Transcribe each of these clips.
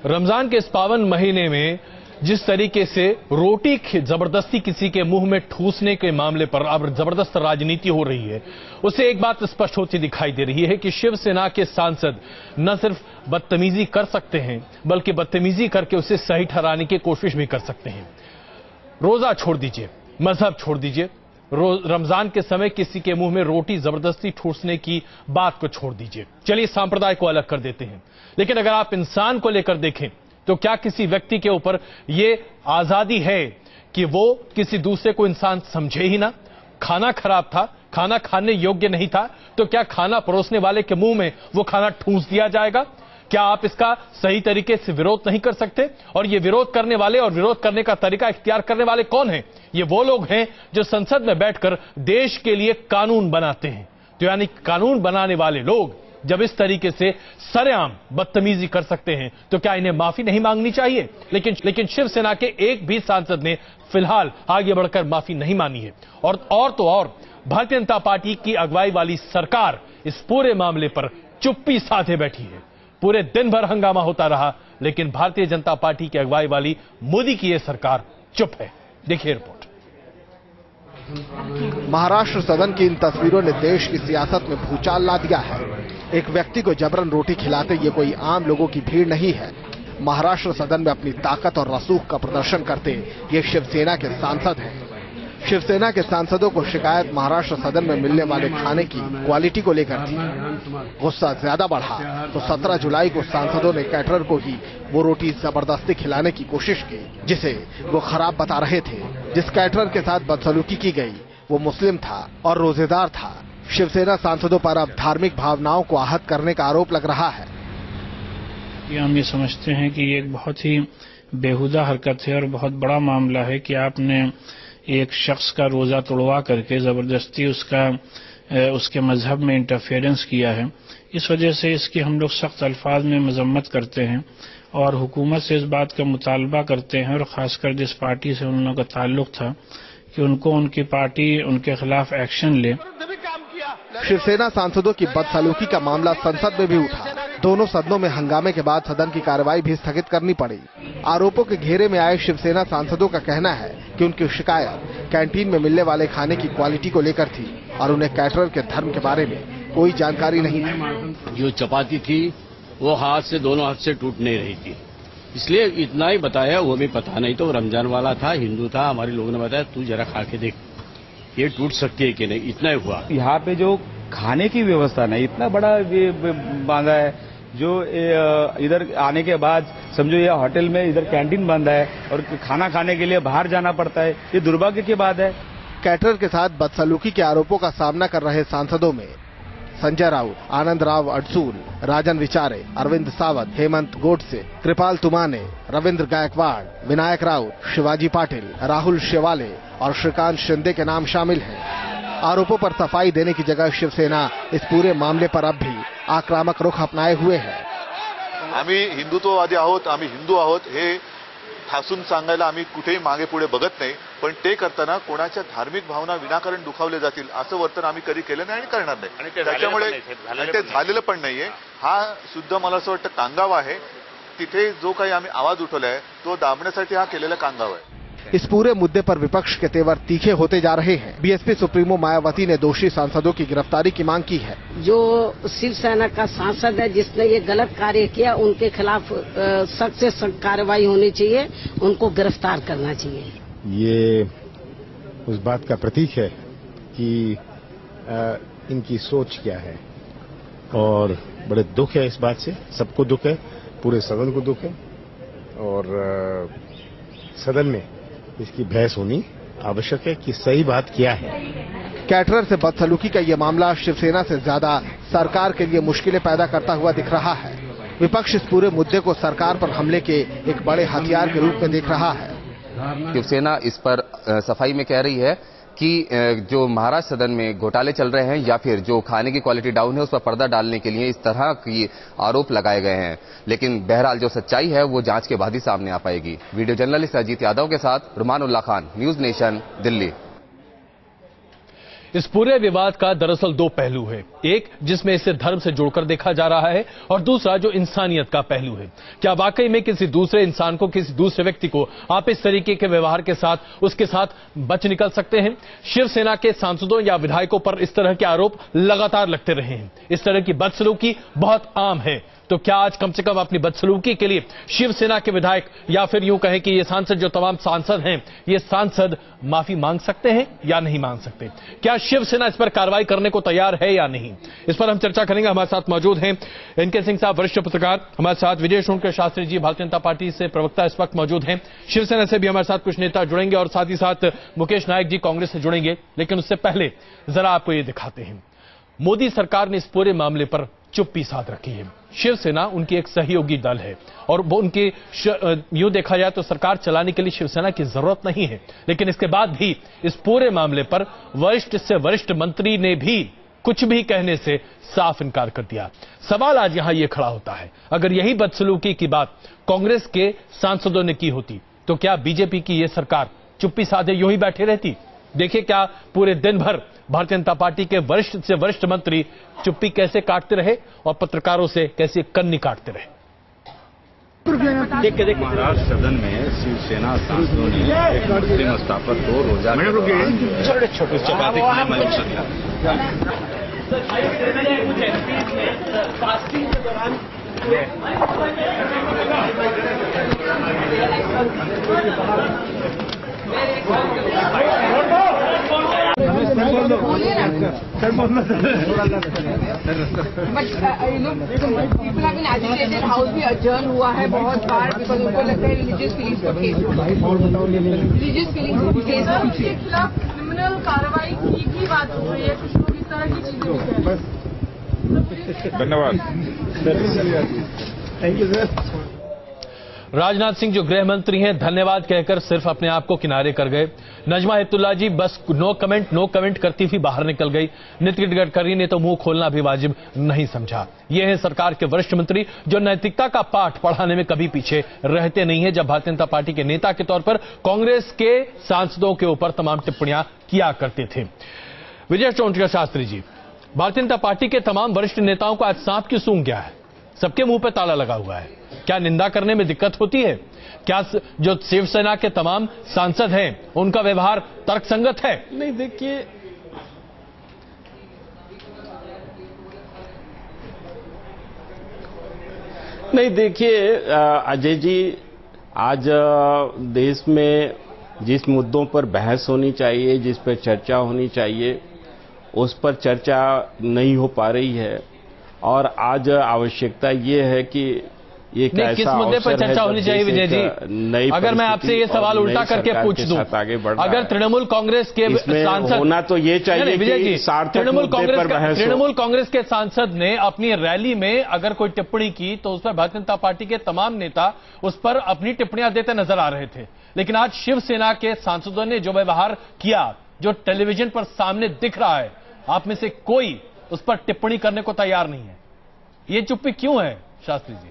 रमजान के इस पावन महीने में जिस तरीके से रोटी जबरदस्ती किसी के मुंह में ठूसने के मामले पर अब जबरदस्त राजनीति हो रही है, उसे एक बात स्पष्ट होती दिखाई दे रही है कि शिवसेना के सांसद न सिर्फ बदतमीजी कर सकते हैं बल्कि बदतमीजी करके उसे सही ठहराने की कोशिश भी कर सकते हैं। रोजा छोड़ दीजिए, मजहब छोड़ दीजिए, रमजान के समय किसी के मुंह में रोटी जबरदस्ती ठूसने की बात को छोड़ दीजिए। चलिए सांप्रदाय को अलग कर देते हैं, लेकिन अगर आप इंसान को लेकर देखें तो क्या किसी व्यक्ति के ऊपर यह आजादी है कि वो किसी दूसरे को इंसान समझे ही ना? खाना खराब था, खाना खाने योग्य नहीं था, तो क्या खाना परोसने वाले के मुंह में वो खाना ठूस दिया जाएगा? क्या आप इसका सही तरीके से विरोध नहीं कर सकते? और ये विरोध करने वाले और विरोध करने का तरीका इख्तियार करने वाले कौन हैं? ये वो लोग हैं जो संसद में बैठकर देश के लिए कानून बनाते हैं। तो यानी कानून बनाने वाले लोग जब इस तरीके से सरेआम बदतमीजी कर सकते हैं तो क्या इन्हें माफी नहीं मांगनी चाहिए? लेकिन शिवसेना के एक भी सांसद ने फिलहाल आगे बढ़कर माफी नहीं मांगी है। और भारतीय जनता पार्टी की अगुवाई वाली सरकार इस पूरे मामले पर चुप्पी साधे बैठी है। पूरे दिन भर हंगामा होता रहा, लेकिन भारतीय जनता पार्टी की अगुवाई वाली मोदी की यह सरकार चुप है। देखिए रिपोर्ट। महाराष्ट्र सदन की इन तस्वीरों ने देश की सियासत में भूचाल ला दिया है। एक व्यक्ति को जबरन रोटी खिलाते ये कोई आम लोगों की भीड़ नहीं है। महाराष्ट्र सदन में अपनी ताकत और रसूख का प्रदर्शन करते ये शिवसेना के सांसद हैं। शिवसेना के सांसदों को शिकायत महाराष्ट्र सदन में मिलने वाले खाने की क्वालिटी को लेकर थी। गुस्सा ज्यादा बढ़ा तो 17 जुलाई को सांसदों ने कैटरर को ही वो रोटी जबरदस्ती खिलाने की कोशिश की जिसे वो खराब बता रहे थे। जिस कैटरर के साथ बदसलूकी की गई वो मुस्लिम था और रोजेदार था। शिवसेना सांसदों पर अब धार्मिक भावनाओं को आहत करने का आरोप लग रहा है। हम ये समझते हैं कि ये एक बहुत ही बेहुदा हरकत है और बहुत बड़ा मामला है कि आपने एक शख्स का रोजा तोड़वा करके जबरदस्ती उसके मजहब में इंटरफेरेंस किया है। इस वजह से इसकी हम लोग सख्त अल्फाज में मजम्मत करते हैं और हुकूमत से इस बात का मुतालबा करते हैं, और खासकर जिस पार्टी से उन लोगों का ताल्लुक था कि उनकी पार्टी उनके खिलाफ एक्शन ले। शिवसेना सांसदों की बदसलूकी का मामला संसद में भी उठा। दोनों सदनों में हंगामे के बाद सदन की कार्रवाई भी स्थगित करनी पड़ी। आरोपों के घेरे में आए शिवसेना सांसदों का कहना है कि उनकी शिकायत कैंटीन में मिलने वाले खाने की क्वालिटी को लेकर थी और उन्हें कैटरर के धर्म के बारे में कोई जानकारी नहीं थी। जो चपाती थी वो दोनों हाथ से टूट नहीं रही थी, इसलिए इतना ही बताया। वो भी पता नहीं तो रमजान वाला था, हिंदू था। हमारे लोगों ने बताया तू जरा खा के देख, ये टूट सकती है कि नहीं, इतना ही हुआ। यहाँ पे जो खाने की व्यवस्था नहीं, इतना बड़ा बांधा है, जो इधर आने के बाद समझो ये होटल में इधर कैंटीन बंद है और खाना खाने के लिए बाहर जाना पड़ता है। ये दुर्भाग्य की बात है। कैटरर के साथ बदसलूकी के आरोपों का सामना कर रहे सांसदों में संजय राउत, आनंद राव अडसूल, राजन विचारे, अरविंद सावंत, हेमंत गोडसे, कृपाल तुमाने, रविंद्र गायकवाड़, विनायक राउत, शिवाजी पाटिल, राहुल शेवाले और श्रीकांत शिंदे के नाम शामिल हैं। आरोपों पर सफाई देने की जगह शिवसेना इस पूरे मामले पर अब भी आक्रामक रुख अपनाए हुए है। आम्ही हिंदुत्ववादी आहोत, आम्ही हिंदू आहोत हे ठासून सांगायला आम्ही कुठेही मागे पुढे बघत नाही, पण ते करताना कोणाच्या धार्मिक भावना विनाकारण दुखावले जातील असं वर्तन आम्ही कधी केलं नाही आणि करणार नाही। त्याच्यामुळे ते झालेलं पण नाहीये। हा सुद्धा मला असं वाटतं कांगावा आहे। तिथे जो काही आम्ही आवाज उठवलाय तो दाबण्यासाठी हा केलेला कांगावा आहे। इस पूरे मुद्दे पर विपक्ष के तेवर तीखे होते जा रहे हैं। बीएसपी सुप्रीमो मायावती ने दोषी सांसदों की गिरफ्तारी की मांग की है। जो शिवसेना का सांसद है जिसने ये गलत कार्य किया, उनके खिलाफ सख्त से सख्त कार्रवाई होनी चाहिए, उनको गिरफ्तार करना चाहिए। ये उस बात का प्रतीक है कि इनकी सोच क्या है, और बड़े दुख है इस बात से। सबको दुख है, पूरे सदन को दुख है, और सदन में इसकी बहस होनी आवश्यक है कि सही बात क्या है। कैटरर से बदसलूकी का ये मामला शिवसेना से ज्यादा सरकार के लिए मुश्किलें पैदा करता हुआ दिख रहा है। विपक्ष इस पूरे मुद्दे को सरकार पर हमले के एक बड़े हथियार के रूप में देख रहा है। शिवसेना इस पर सफाई में कह रही है कि जो महाराष्ट्र सदन में घोटाले चल रहे हैं या फिर जो खाने की क्वालिटी डाउन है उस पर पर्दा डालने के लिए इस तरह की आरोप लगाए गए हैं। लेकिन बहरहाल जो सच्चाई है वो जांच के बाद ही सामने आ पाएगी। वीडियो जर्नलिस्ट अजीत यादव के साथ रुमान उल्ला खान, न्यूज नेशन, दिल्ली। इस पूरे विवाद का दरअसल दो पहलू है। एक जिसमें इसे धर्म से जोड़कर देखा जा रहा है और दूसरा जो इंसानियत का पहलू है। क्या वाकई में किसी दूसरे इंसान को, किसी दूसरे व्यक्ति को आप इस तरीके के व्यवहार के साथ उसके साथ बच निकल सकते हैं? शिवसेना के सांसदों या विधायकों पर इस तरह के आरोप लगातार लगते रहे हैं। इस तरह की बदसलूकी बहुत आम है। तो क्या आज कम से कम अपनी बदसलूकी के लिए शिवसेना के विधायक या फिर यूं कहें कि ये सांसद, जो तमाम सांसद हैं, ये सांसद माफी मांग सकते हैं या नहीं मांग सकते? क्या शिवसेना इस पर कार्रवाई करने को तैयार है या नहीं? इस पर हम चर्चा करेंगे। हमारे साथ मौजूद हैं इनके सिंह साहब, वरिष्ठ पत्रकार। हमारे साथ विजय सोनकर शास्त्री जी, भारतीय जनता पार्टी से प्रवक्ता, इस वक्त मौजूद हैं। शिवसेना से भी हमारे साथ कुछ नेता जुड़ेंगे और साथ ही साथ मुकेश नायक जी कांग्रेस से जुड़ेंगे। लेकिन उससे पहले जरा आपको ये दिखाते हैं। मोदी सरकार ने इस पूरे मामले पर चुप्पी साध रखी है। शिवसेना उनकी एक सहयोगी दल है और वो उनकी यूं देखा जाए तो सरकार चलाने के लिए शिवसेना की जरूरत नहीं है। लेकिन इसके बाद भी इस पूरे मामले पर वरिष्ठ से वरिष्ठ मंत्री ने भी कुछ भी कहने से साफ इनकार कर दिया। सवाल आज यहां यह खड़ा होता है, अगर यही बदसलूकी की बात कांग्रेस के सांसदों ने की होती तो क्या बीजेपी की यह सरकार चुप्पी साधे यूं ही बैठे रहती? देखिए क्या पूरे दिन भर भारतीय जनता पार्टी के वरिष्ठ से वरिष्ठ मंत्री चुप्पी कैसे काटते रहे और पत्रकारों से कैसे कन्नी काटते रहे। महाराष्ट्र सदन में शिवसेना सांसदों ने एक मुस्लिम स्थापक को रोजा हाउस भी अडजर्न हुआ है बहुत बार, बिकॉज उनको लगता है रिलीजियस फीलिंग्स का केस रिलीजियस फीलिंग्स के खिलाफ क्रिमिनल कार्रवाई की भी बात हो रही है। कुछ लोग इस तरह की चीजें भी कह रहे हैं। धन्यवाद, thank you sir. Rajnath Singh जो गृह मंत्री हैं, धन्यवाद कहकर सिर्फ अपने आप को किनारे कर गए। नजमा हेपतुल्ला जी बस नो कमेंट करती हुई बाहर निकल गई। नितिन गडकरी ने तो मुंह खोलना भी वाजिब नहीं समझा। ये है सरकार के वरिष्ठ मंत्री जो नैतिकता का पाठ पढ़ाने में कभी पीछे रहते नहीं है। जब भारतीय जनता पार्टी के नेता के तौर पर कांग्रेस के सांसदों के ऊपर तमाम टिप्पणियां किया करते थे। विजय सोनकर शास्त्री जी, भारतीय जनता पार्टी के तमाम वरिष्ठ नेताओं को आज सांप की सूंघ गया है। सबके मुंह पे ताला लगा हुआ है। क्या निंदा करने में दिक्कत होती है? क्या जो शिवसेना के तमाम सांसद हैं उनका व्यवहार तर्कसंगत है? नहीं देखिए अजय जी, आज देश में जिस मुद्दों पर बहस होनी चाहिए, जिस पर चर्चा होनी चाहिए, उस पर चर्चा नहीं हो पा रही है। और आज आवश्यकता ये है कि ये किस मुद्दे पर चर्चा होनी चाहिए विजय जी? अगर मैं आपसे ये सवाल उल्टा करके पूछ दूं, अगर तृणमूल कांग्रेस के सांसद, होना तो ये चाहिए विजय जी, तृणमूल कांग्रेस के सांसद ने अपनी रैली में अगर कोई टिप्पणी की तो उस पर भारतीय जनता पार्टी के तमाम नेता उस पर अपनी टिप्पणियां देते नजर आ रहे थे। लेकिन आज शिवसेना के सांसदों ने जो व्यवहार किया, जो टेलीविजन पर सामने दिख रहा है, आप में से कोई उस पर टिप्पणी करने को तैयार नहीं है। ये चुप्पी क्यों है शास्त्री जी?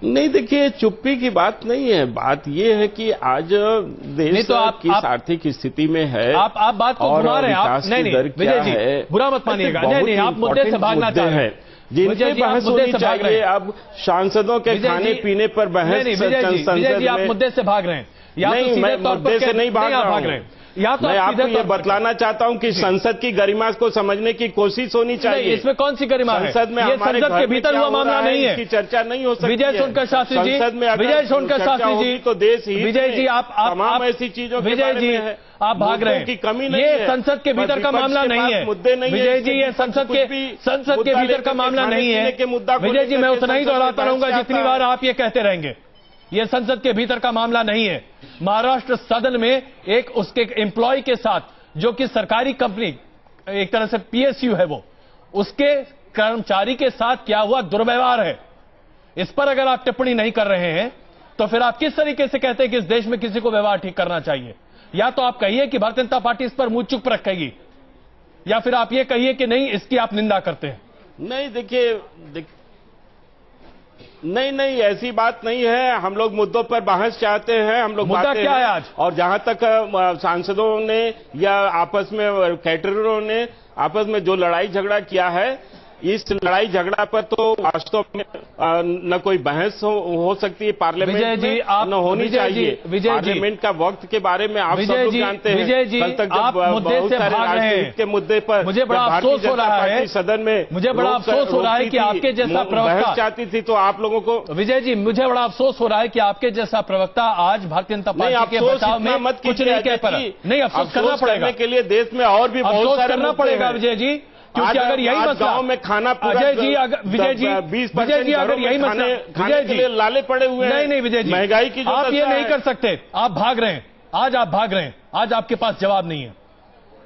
नहीं देखिए, चुप्पी की बात नहीं है। बात यह है कि आज देश किस आर्थिक स्थिति में है, आप बात को घुमा रहे हैं। आप नहीं विजय जी, बुरा मत मानिएगा। नहीं, आप मुद्दे से भागना चाह रहे हैं। जिनकी बहस होनी चाहिए, अब सांसदों के खाने पीने पर बहस विजय जी, आप मुद्दे से भाग रहे हैं। नहीं, मैं मुद्दे से नहीं भाग रहा हूं। मैं आपको ये बतलाना चाहता हूं कि संसद की गरिमा को समझने की कोशिश होनी चाहिए। इसमें कौन सी गरिमा है? संसद में ये संसद के भीतर हुआ मामला नहीं है, इसकी चर्चा नहीं हो सकती। विजय सोनकर शास्त्री जी, विजय सोनकर शास्त्री जी, तो देश ही विजय जी, आप तमाम ऐसी चीजों विजय जी आप भाग रहे हैं की कमी नहीं है। ये संसद के भीतर का मामला नहीं है, मुद्दे नहीं है विजय जी। ये संसद के भीतर का मामला नहीं है विजय जी। मैं उतना ही दोहराता रहूंगा जितनी बार आप ये कहते रहेंगे। यह संसद के भीतर का मामला नहीं है। महाराष्ट्र सदन में एक उसके एम्प्लॉय के साथ, जो कि सरकारी कंपनी, एक तरह से पीएसयू है, वो उसके कर्मचारी के साथ क्या हुआ दुर्व्यवहार है। इस पर अगर आप टिप्पणी नहीं कर रहे हैं तो फिर आप किस तरीके से कहते हैं कि इस देश में किसी को व्यवहार ठीक करना चाहिए? या तो आप कहिए कि भारतीय जनता पार्टी इस पर मुंह चुप रखेगी, या फिर आप ये कहिए कि नहीं, इसकी आप निंदा करते हैं। नहीं देखिए नहीं नहीं, ऐसी बात नहीं है। हम लोग मुद्दों पर बहस चाहते हैं, हम लोग मुद्दा क्या है आज? और जहां तक सांसदों ने या आपस में कैटररों ने आपस में जो लड़ाई झगड़ा किया है, इस लड़ाई झगड़ा पर तो वास्तव में न कोई बहस हो सकती है पार्लियामेंट में, न होनी चाहिए। पार्लियामेंट का वक्त के बारे में आप सब लोग जानते हैं। कल तक जब बहुत सारे राजनीति के मुद्दे पर मुझे बड़ा अफसोस हो रहा है सदन में, मुझे बड़ा अफसोस हो रहा है कि आपके जैसा प्रवक्ता चाहती थी, तो आप लोगों को विजय जी, मुझे बड़ा अफसोस हो रहा है कि आपके जैसा प्रवक्ता आज भारतीय जनता पार्टी के बचाव में कुछ नहीं कह पा रहा। नहीं, अफसोस करना पड़ेगा के लिए देश में और भी बहुत सारे करना पड़ेगा विजय जी, क्योंकि अगर यही मसला गांव में खाना अजय जी, विजय जी, 20% अगर यही मसला खाने के लिए लाले पड़े हुए हैं। नहीं विजय जी, महंगाई की आप ये नहीं कर सकते, आप भाग रहे हैं। आज आप भाग रहे हैं, आज आपके पास जवाब नहीं है।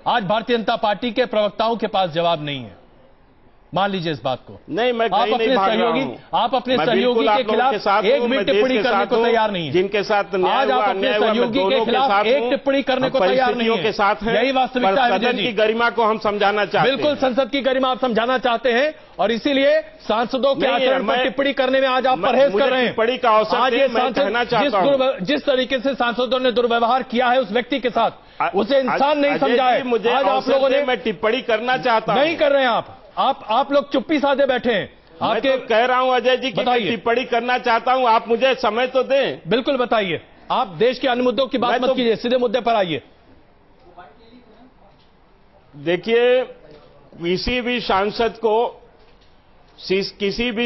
आज भारतीय जनता पार्टी के प्रवक्ताओं के पास जवाब नहीं है, मान लीजिए इस बात को। नहीं, मैं आप अपने सहयोगी के खिलाफ एक भी टिप्पणी करने को तैयार नहीं है। जिनके साथ आज आप अपने सहयोगी के खिलाफ एक टिप्पणी करने को तैयार नहीं है। के साथ हैं। यही वास्तविकता है विजय जी। की गरिमा को हम समझाना चाहते हैं। बिल्कुल, संसद की गरिमा आप समझाना चाहते हैं और इसीलिए सांसदों के आचरण पर टिप्पणी करने में आज आप परहेज कर रहे हैं। टिप्पणी का अवसर आज ये सांसद जिस तरीके से सांसदों ने दुर्व्यवहार किया है उस व्यक्ति के साथ, उसे इंसान नहीं समझा है। मुझे आज आप लोगों ने, मैं टिप्पणी करना चाहता हूं। नहीं कर रहे हैं आप लोग चुप्पी साधे बैठे हैं। मैं तो कह रहा हूं अजय जी कि मैं टिप्पणी करना चाहता हूं, आप मुझे समय तो दें। बिल्कुल बताइए, आप देश के अन्य मुद्दों की बात मत कीजिए, सीधे मुद्दे पर आइए। देखिए, किसी भी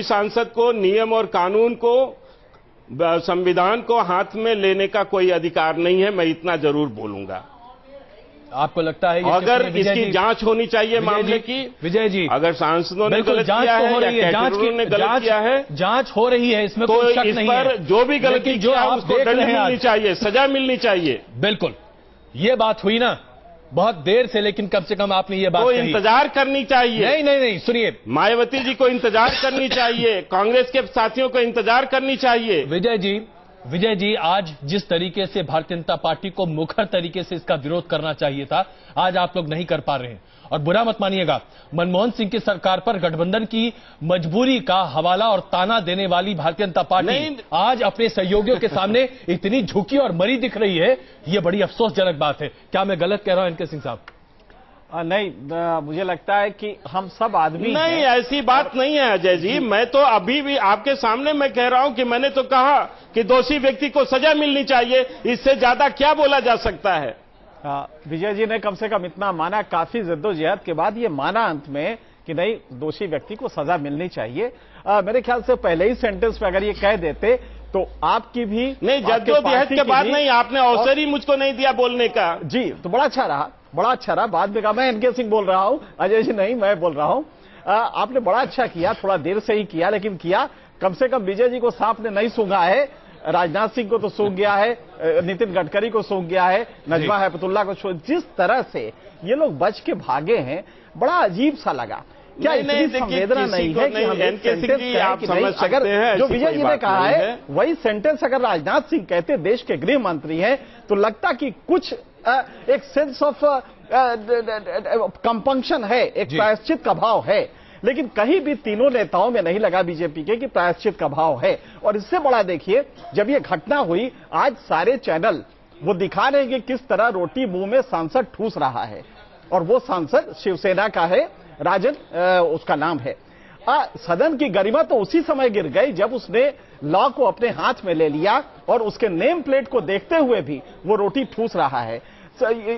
सांसद को नियम और कानून को, संविधान को हाथ में लेने का कोई अधिकार नहीं है, मैं इतना जरूर बोलूंगा। आपको लगता है अगर इसकी जांच होनी चाहिए मामले की? विजय जी, अगर सांसदों ने गलत किया है या कैटररों ने गलत किया है, जांच हो रही है, इसमें तो कोई शक इस नहीं पर है। जो भी गलती जो आप उसको देख दंड रहे हैं, मिलनी चाहिए, सजा मिलनी चाहिए। बिल्कुल, ये बात हुई ना बहुत देर से, लेकिन कम से कम आपने ये बात कही। इंतजार करनी चाहिए। नहीं, सुनिए, मायावती जी को इंतजार करनी चाहिए, कांग्रेस के साथियों को इंतजार करनी चाहिए। विजय जी, आज जिस तरीके से भारतीय जनता पार्टी को मुखर तरीके से इसका विरोध करना चाहिए था, आज आप लोग नहीं कर पा रहे हैं। और बुरा मत मानिएगा, मनमोहन सिंह की सरकार पर गठबंधन की मजबूरी का हवाला और ताना देने वाली भारतीय जनता पार्टी आज अपने सहयोगियों के सामने इतनी झुकी और मरी दिख रही है, ये बड़ी अफसोसजनक बात है। क्या मैं गलत कह रहा हूं एनके सिंह साहब? नहीं, मुझे लगता है कि हम सब आदमी नहीं, ऐसी बात नहीं है अजय जी। मैं तो अभी भी आपके सामने मैं कह रहा हूं कि मैंने तो कहा कि दोषी व्यक्ति को सजा मिलनी चाहिए, इससे ज्यादा क्या बोला जा सकता है? विजय जी ने कम से कम इतना माना, काफी जद्दोजहद के बाद ये माना अंत में कि नहीं, दोषी व्यक्ति को सजा मिलनी चाहिए। मेरे ख्याल से पहले ही सेंटेंस पे अगर ये कह देते तो आपकी भी नहीं, जद्दोजहद के बाद नहीं, आपने अवसर ही मुझको नहीं दिया बोलने का। जी, तो बड़ा अच्छा रहा। बाद में कहा मैं एनके सिंह बोल रहा हूं, अजय जी नहीं, मैं बोल रहा हूं। आपने बड़ा अच्छा किया, थोड़ा देर से ही किया, लेकिन किया। कम से कम विजय जी को सांप ने नहीं सूंघा है, राजनाथ सिंह को तो सूंघ गया है, नितिन गडकरी को सूंघ गया है, नजमा हेपतुल्ला को। जिस तरह से ये लोग बच के भागे हैं, बड़ा अजीब सा लगा। क्या इतनी संवेदना नहीं है कि हम सेंटेंस कहें? अगर जो विजय जी ने कहा है वही सेंटेंस अगर राजनाथ सिंह कहते, देश के गृह मंत्री हैं, तो लगता कि कुछ एक सेंस ऑफ कंपंक्शन है, एक प्रायश्चित का भाव है। लेकिन कहीं भी तीनों नेताओं में नहीं लगा बीजेपी के कि प्रायश्चित का भाव है। और इससे बड़ा देखिए, जब ये घटना हुई, आज सारे चैनल वो दिखा रहे हैं कि किस तरह रोटी मुंह में सांसद ठूस रहा है, और वो सांसद शिवसेना का है, राजन उसका नाम है। सदन की गरिमा तो उसी समय गिर गई जब उसने लॉ को अपने हाथ में ले लिया और उसके नेम प्लेट को देखते हुए भी वो रोटी ठूस रहा है।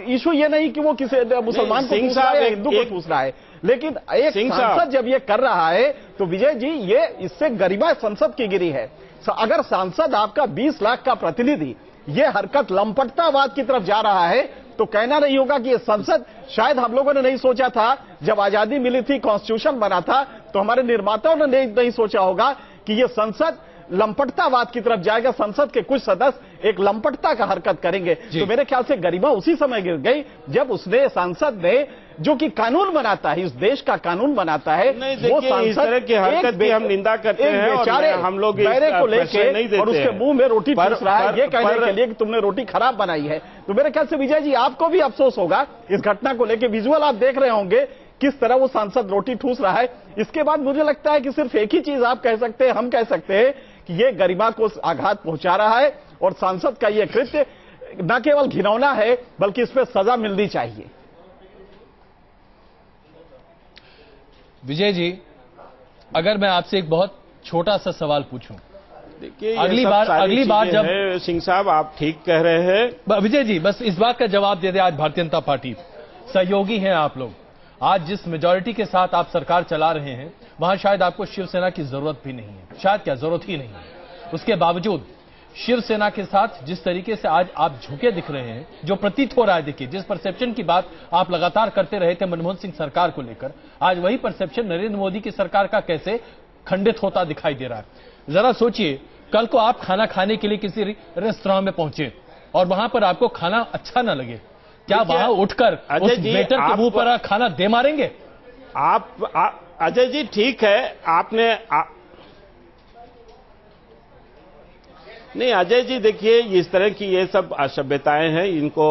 इशू ये नहीं कि वो किसी मुसलमान को ठूस रहा है या हिंदू को ठूस रहा है, लेकिन एक सांसद जब ये कर रहा है तो विजय जी, ये इससे गरिमा संसद की गिरी है। अगर सांसद आपका 20 लाख का प्रतिनिधि ये हरकत लंपटतावाद की तरफ जा रहा है, तो कहना नहीं होगा कि ये संसद, शायद हम लोगों ने नहीं सोचा था जब आजादी मिली थी, कॉन्स्टिट्यूशन बना था, तो हमारे निर्माताओं ने नहीं सोचा होगा कि ये संसद लंपटतावाद की तरफ जाएगा, संसद के कुछ सदस्य एक लंपटता का हरकत करेंगे। तो मेरे ख्याल से गरिमा उसी समय गिर गई जब उसने, सांसद ने, जो कि कानून बनाता है, इस देश का कानून बनाता है, वो सांसद इस तरह की हरकत भी हम निंदा करते हैं और हम लोग बैरे को लेके और उसके मुंह में रोटी ठूस रहा है, ये कहने के लिए कि तुमने रोटी खराब बनाई है। तो मेरे ख्याल से विजय जी, आपको भी अफसोस होगा इस घटना को लेकर। विजुअल आप देख रहे होंगे किस तरह वो सांसद रोटी ठूस रहा है। इसके बाद मुझे लगता है कि सिर्फ एक ही चीज आप कह सकते हैं, हम कह सकते हैं कि ये गरिमा को आघात पहुंचा रहा है और सांसद का ये कृत्य न केवल घिनौना है बल्कि इस पर सजा मिलनी चाहिए। विजय जी, अगर मैं आपसे एक बहुत छोटा सा सवाल पूछूं, देखिए अगली बार जब सिंह साहब आप ठीक कह रहे हैं। विजय जी, बस इस बात का जवाब दे दे, आज भारतीय जनता पार्टी सहयोगी हैं आप लोग, आज जिस मेजॉरिटी के साथ आप सरकार चला रहे हैं वहां शायद आपको शिवसेना की जरूरत भी नहीं है, शायद क्या जरूरत ही नहीं है। उसके बावजूद शिवसेना के साथ जिस तरीके से आज आप झुके दिख रहे हैं, जो प्रतीत हो रहा है, देखिए जिस परसेप्शन की बात आप लगातार करते रहे थे मनमोहन सिंह सरकार को लेकर, आज वही परसेप्शन नरेंद्र मोदी की सरकार का कैसे खंडित होता दिखाई दे रहा है। जरा सोचिए, कल को आप खाना खाने के लिए किसी रेस्तरां में पहुंचे और वहां पर आपको खाना अच्छा ना लगे, क्या वहां उठकर उस वेटर के मुंह पर खाना दे मारेंगे? अजय जी ठीक है, आपने नहीं अजय जी देखिए, इस तरह की ये सब असभ्यताएं हैं, इनको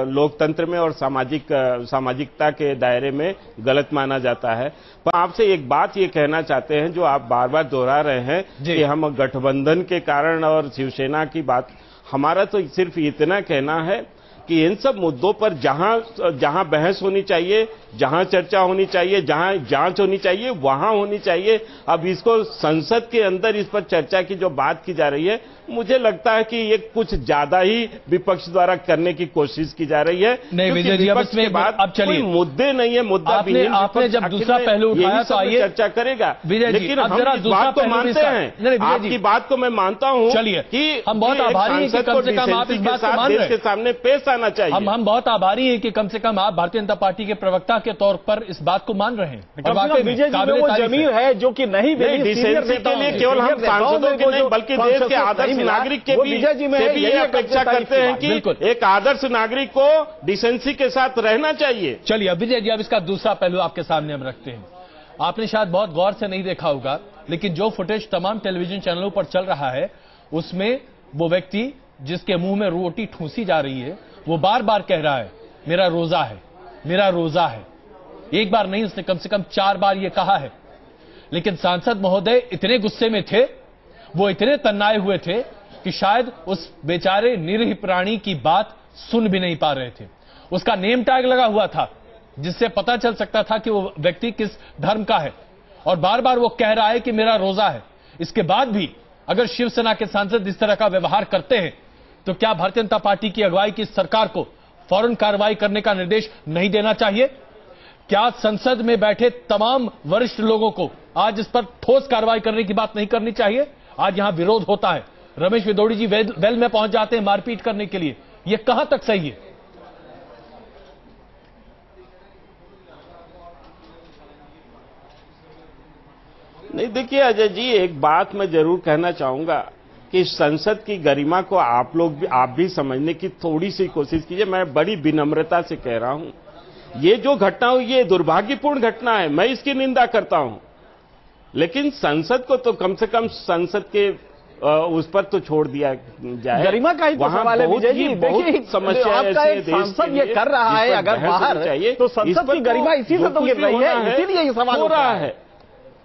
लोकतंत्र में और सामाजिकता के दायरे में गलत माना जाता है। पर आपसे एक बात ये कहना चाहते हैं जो आप बार बार दोहरा रहे हैं कि हम गठबंधन के कारण और शिवसेना की बात, हमारा तो सिर्फ इतना कहना है कि इन सब मुद्दों पर जहां बहस होनी चाहिए, जहां चर्चा होनी चाहिए, जहां जांच होनी चाहिए, वहां होनी चाहिए। अब इसको संसद के अंदर इस पर चर्चा की जो बात की जा रही है, मुझे लगता है कि ये कुछ ज्यादा ही विपक्ष द्वारा करने की कोशिश की जा रही है। नहीं विजय जी, अब इसमें अब चलिए, मुद्दे नहीं है, मुद्दा आपने जब दूसरा पहलू उठाया तो आइए चर्चा करेगा। लेकिन हम इस बात को मानते हैं, आपकी बात को मैं मानता हूं। चलिए, कि हम बहुत आभारी हैं कि कम से कम आप इस बात को मान रहे हैं, देश के सामने पेश आना चाहिए। हम बहुत आभारी हैं कि कम से कम आप भारतीय जनता पार्टी के प्रवक्ता के तौर पर इस बात को मान रहे हैं। विजय जी वो जमीन है जो कि नहीं डिसेंसी के लिए केवल हम सांसदों के नहीं बल्कि देश के आदर्श नागरिक के भी ये अपेक्षा करते हैं कि एक आदर्श नागरिक को डिसेंसी के साथ रहना चाहिए। चलिए विजय जी, अब इसका दूसरा पहलू आपके सामने हम रखते हैं। आपने शायद बहुत गौर से नहीं देखा होगा, लेकिन जो फुटेज तमाम टेलीविजन चैनलों पर चल रहा है उसमें वो व्यक्ति जिसके मुंह में रोटी ठूंसी जा रही है वो बार बार कह रहा है मेरा रोजा है, मेरा रोजा है। एक बार नहीं, उसने कम से कम 4 बार ये कहा है। लेकिन सांसद महोदय इतने गुस्से में थे, वो इतने तन्नाए हुए थे कि शायद उस बेचारे निरीह प्राणी की बात सुन भी नहीं पा रहे थे। उसका नेम टैग लगा हुआ था जिससे पता चल सकता था कि वो व्यक्ति किस धर्म का है, और बार बार वो कह रहा है कि मेरा रोजा है। इसके बाद भी अगर शिवसेना के सांसद इस तरह का व्यवहार करते हैं तो क्या भारतीय जनता पार्टी की अगुवाई की सरकार को फौरन कार्रवाई करने का निर्देश नहीं देना चाहिए? क्या संसद में बैठे तमाम वरिष्ठ लोगों को आज इस पर ठोस कार्रवाई करने की बात नहीं करनी चाहिए? आज यहां विरोध होता है, रमेश विदोड़ी जी वेल में पहुंच जाते हैं मारपीट करने के लिए, यह कहां तक सही है? नहीं देखिए अजय जी, एक बात मैं जरूर कहना चाहूंगा कि संसद की गरिमा को आप भी समझने की थोड़ी सी कोशिश कीजिए। मैं बड़ी विनम्रता से कह रहा हूं, ये जो घटना हुई ये दुर्भाग्यपूर्ण घटना है, मैं इसकी निंदा करता हूं। लेकिन संसद को तो कम से कम संसद के उस पर तो छोड़ दिया जाए। गरिमा का ही तो सवाल है विजय जी। देखिए समस्या आपका एक सांसद ये कर रहा है, अगर बाहर तो संसद की गरिमा इसी से तो गिर रही है, इसीलिए ये सवाल हो रहा है।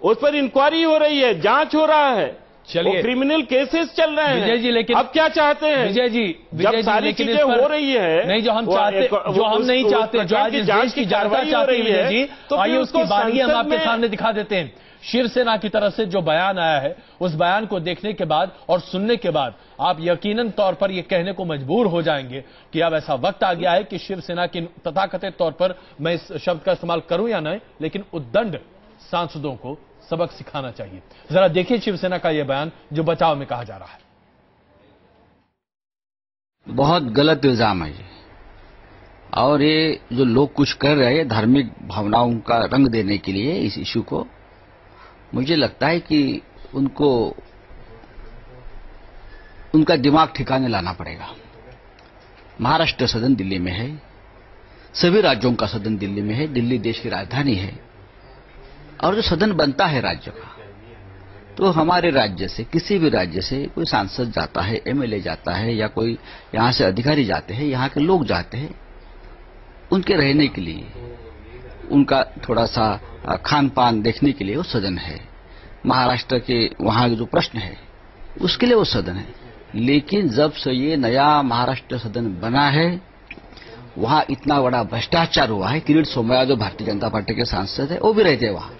उस पर इंक्वायरी हो रही है, जांच हो रहा है, चलिए क्रिमिनल केसेस चल रहे हैं विजय जी। लेकिन अब क्या चाहते हैं विजय जी? जब सारी चीजें हो रही है, नहीं जो हम चाहते, जो हम नहीं चाहते, जो आज देश की जनता चाहती है विजय जी, तो आइए उसकी बारी हम आपके सामने दिखा देते हैं। शिवसेना की तरफ से जो बयान आया है, उस बयान को देखने के बाद और सुनने के बाद आप यकीनन तौर पर यह कहने को मजबूर हो जाएंगे कि अब ऐसा वक्त आ गया है कि शिवसेना की तथाकथित तौर पर, मैं इस शब्द का इस्तेमाल करूं या नहीं, लेकिन उद्दंड सांसदों को सबक सिखाना चाहिए। जरा देखिए शिवसेना का यह बयान जो बचाव में कहा जा रहा है। बहुत गलत इल्जाम है ये, और ये जो लोग कुछ कर रहे हैं धार्मिक भावनाओं का रंग देने के लिए इस इश्यू को, मुझे लगता है कि उनको उनका दिमाग ठिकाने लाना पड़ेगा। महाराष्ट्र सदन दिल्ली में है, सभी राज्यों का सदन दिल्ली में है, दिल्ली देश की राजधानी है, और जो सदन बनता है राज्य का, तो हमारे राज्य से, किसी भी राज्य से कोई सांसद जाता है, एमएलए जाता है, या कोई यहां से अधिकारी जाते हैं, यहां के लोग जाते हैं उनके रहने के लिए, उनका थोड़ा सा खान पान देखने के लिए वो सदन है। महाराष्ट्र के वहां जो प्रश्न है उसके लिए वो सदन है। लेकिन जब से ये नया महाराष्ट्र सदन बना है वहां इतना बड़ा भ्रष्टाचार हुआ है। किरीट सोमय्या जो भारतीय जनता पार्टी के सांसद है वो भी रहते हैं वहां।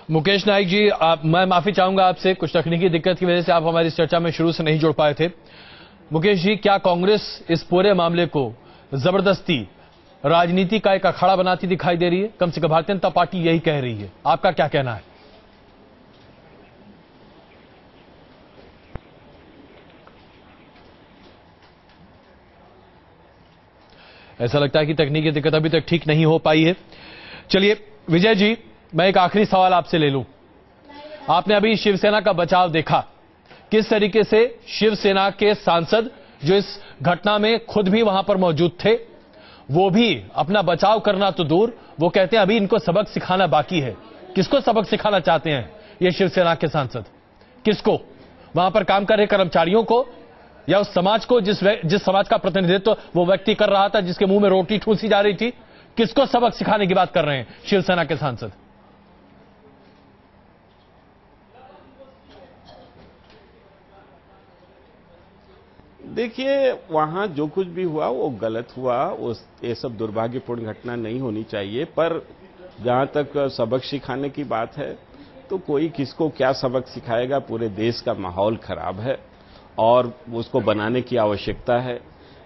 मुकेश नाइक जी, मैं माफी चाहूंगा आपसे, कुछ तकनीकी दिक्कत की वजह से आप हमारी इस चर्चा में शुरू से नहीं जुड़ पाए थे। मुकेश जी, क्या कांग्रेस इस पूरे मामले को जबरदस्ती राजनीति का एक अखाड़ा बनाती दिखाई दे रही है? कम से कम भारतीय जनता पार्टी यही कह रही है, आपका क्या कहना है? ऐसा लगता है कि तकनीकी दिक्कत अभी तक ठीक नहीं हो पाई है। चलिए विजय जी, मैं एक आखिरी सवाल आपसे ले लूं। आपने अभी शिवसेना का बचाव देखा, किस तरीके से शिवसेना के सांसद जो इस घटना में खुद भी वहां पर मौजूद थे, वो भी अपना बचाव करना तो दूर, वो कहते हैं अभी इनको सबक सिखाना बाकी है। किसको सबक सिखाना चाहते हैं ये शिवसेना के सांसद? किसको? वहां पर काम कर रहे कर्मचारियों को या उस समाज को जिस समाज का प्रतिनिधित्व वो व्यक्ति कर रहा था, जिसके मुंह में रोटी ठूसी जा रही थी? किसको सबक सिखाने की बात कर रहे हैं शिवसेना के सांसद? देखिए, वहां जो कुछ भी हुआ वो गलत हुआ, ये सब दुर्भाग्यपूर्ण घटना नहीं होनी चाहिए। पर जहां तक सबक सिखाने की बात है तो कोई किसको क्या सबक सिखाएगा? पूरे देश का माहौल खराब है और उसको बनाने की आवश्यकता है।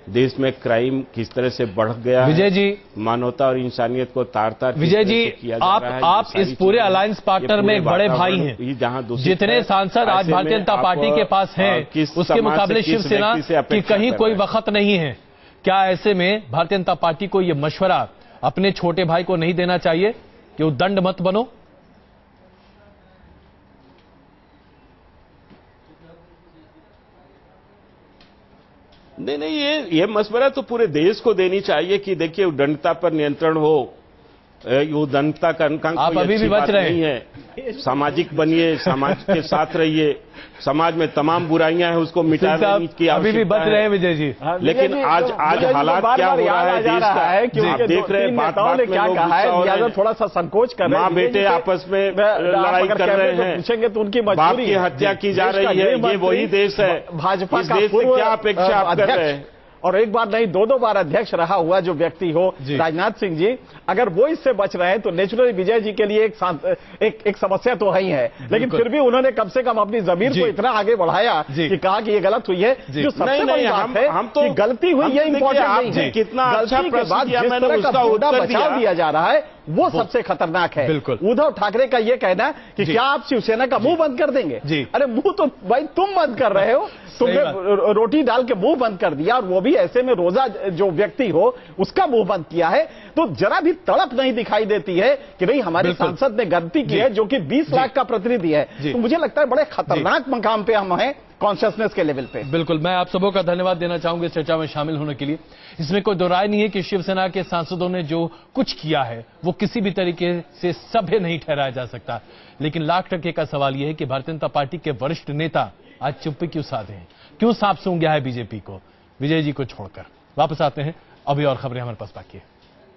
देश में क्राइम किस तरह से बढ़ गया विजय जी, मानवता और इंसानियत को तार-तार विजय जी, आप इस पूरे अलायंस पार्टनर में एक बड़े भाई हैं। जितने सांसद आज भारतीय जनता पार्टी के पास हैं, उसके मुकाबले शिवसेना की कहीं कोई वक्त नहीं है। क्या ऐसे में भारतीय जनता पार्टी को यह मशवरा अपने छोटे भाई को नहीं देना चाहिए कि उद्दंड मत बनो? नहीं, ये मशवरा तो पूरे देश को देनी चाहिए कि देखिए उद्दंडता पर नियंत्रण हो। उद्दंडता का आप अभी भी बच रहे हैं। सामाजिक बनिए, समाज के साथ रहिए। समाज में तमाम बुराइयां हैं उसको मिटाने की अभी भी बच रहे हैं विजय जी। लेकिन आज हालात क्या हो रहा है देश का, आप देख रहे हैं। बात में क्या कहा है, थोड़ा सा संकोच कर रहे हैं। माँ बेटे आपस में लड़ाई कर रहे हैं, पूछेंगे तो उनकी बाप की हत्या की जा रही है। ये वही देश है। भाजपा इस देश से क्या अपेक्षा आप कर रहे हैं? और एक बार नहीं दो बार अध्यक्ष रहा हुआ जो व्यक्ति हो राजनाथ सिंह जी, अगर वो इससे बच रहे हैं तो नेचुरली विजय जी के लिए एक समस्या तो है ही है। लेकिन फिर भी उन्होंने कम से कम अपनी जमीर को इतना आगे बढ़ाया कि कहा कि ये गलत हुई है। जो सबसे बड़ी बात है कि गलती हुई ये इंपॉर्टेंट नहीं है। कितना अच्छा प्रश्न किया मैंने, उसका उत्तर दिया जा रहा है वो सबसे खतरनाक है। उद्धव ठाकरे का ये कहना कि क्या आप शिवसेना का मुंह बंद कर देंगे? अरे मुंह तो भाई तुम बंद कर रहे हो, तुमने रोटी डाल के मुंह बंद कर दिया, और वो भी ऐसे में रोजा जो व्यक्ति हो उसका मुंह बंद किया है। तो जरा भी तड़प नहीं दिखाई देती है कि नहीं हमारे सांसद ने गलती की है, जो कि 20 लाख का प्रतिनिधि है। तो मुझे लगता है बड़े खतरनाक मकाम पे हम हैं कॉन्शियसनेस के लेवल पे। बिल्कुल, मैं आप सबों का धन्यवाद देना चाहूंगा इस चर्चा में शामिल होने के लिए। इसमें कोई दो राय नहीं है कि शिवसेना के सांसदों ने जो कुछ किया है वो किसी भी तरीके से सभ्य नहीं ठहराया जा सकता। लेकिन लाख टके का सवाल यह है कि भारतीय जनता पार्टी के वरिष्ठ नेता आज चुप्पी क्यों साधे हैं, क्यों सांप सूंघ गया है बीजेपी को, विजय जी को छोड़कर। वापस आते हैं, अभी और खबरें हमारे पास बाकी है।